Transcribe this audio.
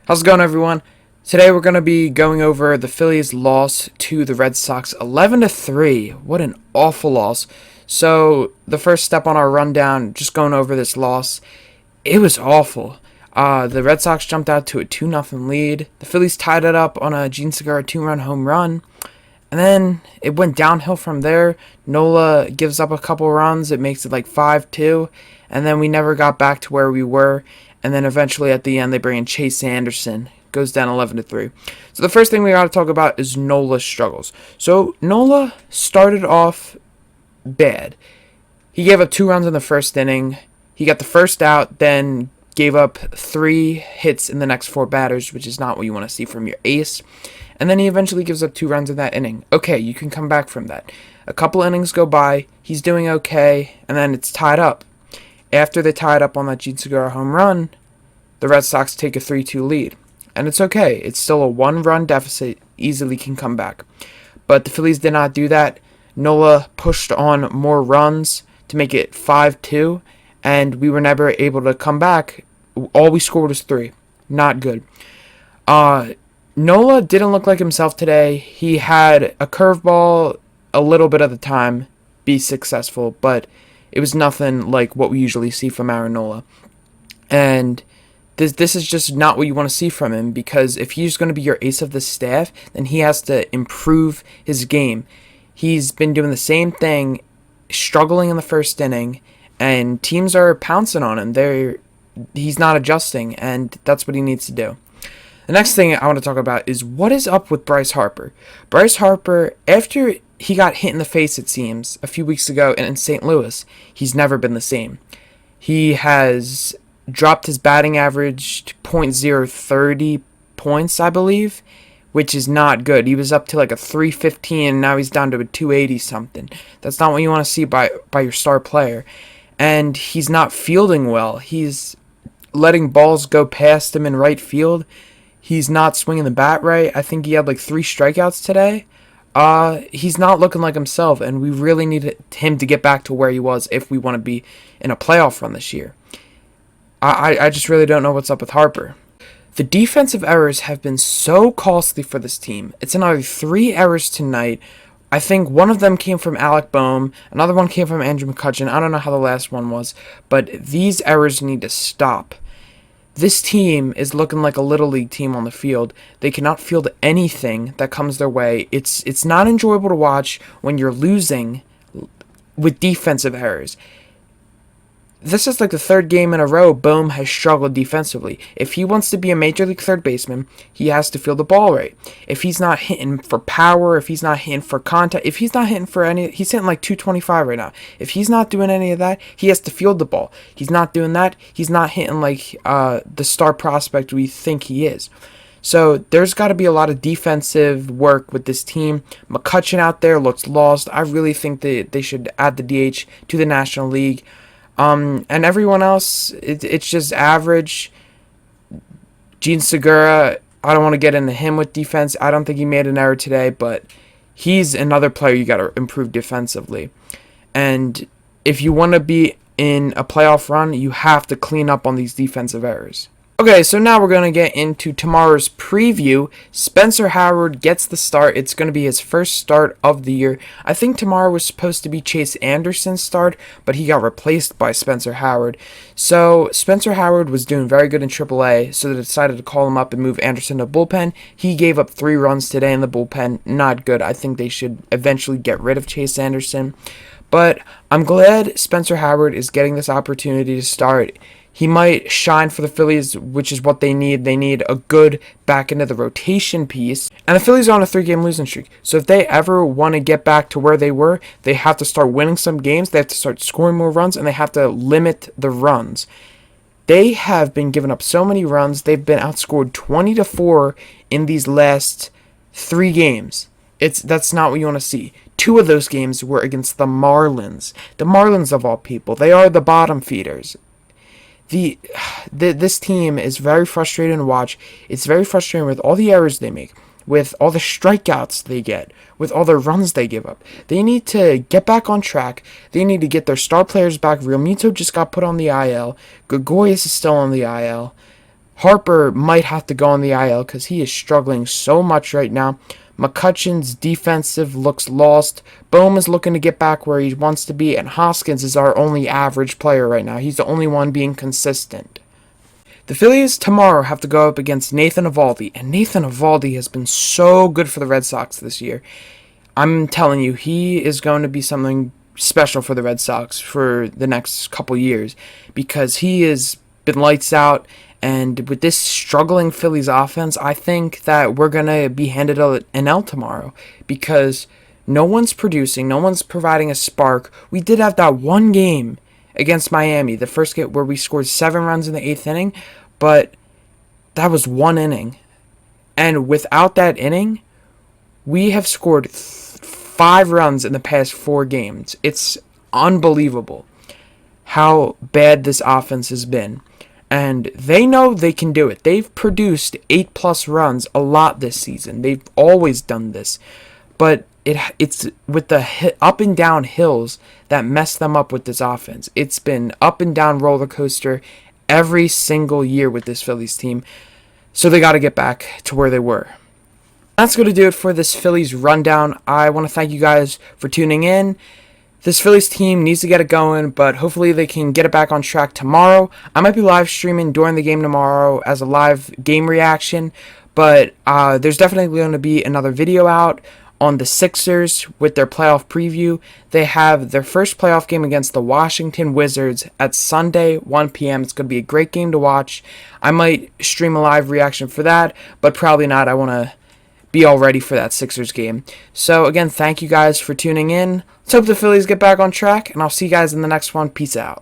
How's it going, everyone? Today we're going to be going over the Phillies' loss to the Red Sox 11-3. What an awful loss. So, the first step on our rundown, just going over this loss, it was awful. The Red Sox jumped out to a 2-0 lead. The Phillies tied it up on a Gene Segura 2-run home run. And then it went downhill from there. Nola gives up a couple runs. It makes it like 5-2. And then we never got back to where we were. And then eventually at the end they bring in Chase Anderson. Goes down 11-3. So the first thing we got to talk about is Nola's struggles. So Nola started off bad. He gave up 2 runs in the first inning. He got the first out, then gave up 3 hits in the next 4 batters, which is not what you want to see from your ace. And then he eventually gives up 2 runs in that inning. Okay, you can come back from that. A couple innings go by, he's doing okay, and then it's tied up. After they tied up on that Gene Segura home run, the Red Sox take a 3-2 lead. And it's okay. It's still a 1-run deficit, easily can come back. But the Phillies did not do that. Nola pushed on more runs to make it 5-2, and we were never able to come back. All we scored was 3. Not good. Nola didn't look like himself today. He had a curveball a little bit of the time be successful, but it was nothing like what we usually see from Aaron Nola. And this is just not what you want to see from him, because if he's going to be your ace of the staff, then he has to improve his game. He's been doing the same thing, struggling in the first inning, and teams are pouncing on him. He's not adjusting, and that's what he needs to do. The next thing I want to talk about is what is up with Bryce Harper. Bryce Harper, after he got hit in the face, it seems, a few weeks ago in St. Louis, he's never been the same. He has dropped his batting average to .030 points, I believe, which is not good. He was up to like a 315, and now he's down to a 280 something. That's not what you want to see by your star player. And he's not fielding well. He's letting balls go past him in right field. He's not swinging the bat right. I think he had like 3 strikeouts today. He's not looking like himself, and we really need him to get back to where he was if we want to be in a playoff run this year. I just really don't know what's up with Harper. The defensive errors have been so costly for this team. It's another 3 errors tonight. I think one of them came from Alec Boehm. Another one came from Andrew McCutchen. I don't know how the last one was, but these errors need to stop. This team is looking like a little league team on the field. They cannot field anything that comes their way. It's not enjoyable to watch when you're losing with defensive errors. This is like the 3rd game in a row Boehm has struggled defensively. If he wants to be a major league third baseman, he has to field the ball right. If he's not hitting for power, if he's not hitting for contact, if he's not hitting for any, he's hitting like 225 right now. If he's not doing any of that, he has to field the ball. He's not doing that. He's not hitting like the star prospect we think he is. So there's got to be a lot of defensive work with this team. McCutchen out there looks lost. I really think that they should add the DH to the National League. And everyone else, it's just average. Gene Segura, I don't want to get into him with defense. I don't think he made an error today, but he's another player you got to improve defensively. And if you want to be in a playoff run, you have to clean up on these defensive errors. Okay, so now we're going to get into tomorrow's preview. Spencer Howard gets the start. It's going to be his first start of the year. I think tomorrow was supposed to be Chase Anderson's start, but he got replaced by Spencer Howard. So Spencer Howard was doing very good in AAA, so they decided to call him up and move Anderson to bullpen. He gave up 3 runs today in the bullpen. Not good. I think they should eventually get rid of Chase Anderson. But I'm glad Spencer Howard is getting this opportunity to start. He might shine for the Phillies, which is what they need. They need a good back into the rotation piece. And the Phillies are on a 3-game losing streak. So if they ever want to get back to where they were, they have to start winning some games. They have to start scoring more runs, and they have to limit the runs. They have been giving up so many runs. They've been outscored 20-4 in these last 3 games. That's not what you want to see. 2 of those games were against the Marlins. The Marlins, of all people. They are the bottom feeders. This team is very frustrating to watch. It's very frustrating with all the errors they make, with all the strikeouts they get, with all the runs they give up. They need to get back on track. They need to get their star players back. Realmuto just got put on the IL. Gregorius is still on the IL. Harper might have to go on the IL because he is struggling so much right now. McCutcheon's defensive looks lost. Bohm is looking to get back where he wants to be, and Hoskins is our only average player right now. He's the only one being consistent. The Phillies tomorrow have to go up against Nathan Eovaldi, and Nathan Eovaldi has been so good for the Red Sox this year. I'm telling you, he is going to be something special for the Red Sox for the next couple years because he has been lights out. And with this struggling Phillies offense, I think that we're going to be handed an L tomorrow because no one's producing, no one's providing a spark. We did have that one game against Miami, the first game where we scored 7 runs in the 8th inning, but that was 1 inning. And without that inning, we have scored 5 runs in the past 4 games. It's unbelievable how bad this offense has been. And they know they can do it. They've produced 8+ runs a lot this season. They've always done this. But it's with the up and down hills that mess them up with this offense. It's been up and down roller coaster every single year with this Phillies team. So they got to get back to where they were. That's going to do it for this Phillies rundown. I want to thank you guys for tuning in. This Phillies team needs to get it going, but hopefully they can get it back on track tomorrow. I might be live streaming during the game tomorrow as a live game reaction, but there's definitely going to be another video out on the Sixers with their playoff preview. They have their first playoff game against the Washington Wizards at Sunday, 1 p.m. It's going to be a great game to watch. I might stream a live reaction for that, but probably not. I want to be all ready for that Sixers game. So again, thank you guys for tuning in. Let's hope the Phillies get back on track, and I'll see you guys in the next one. Peace out.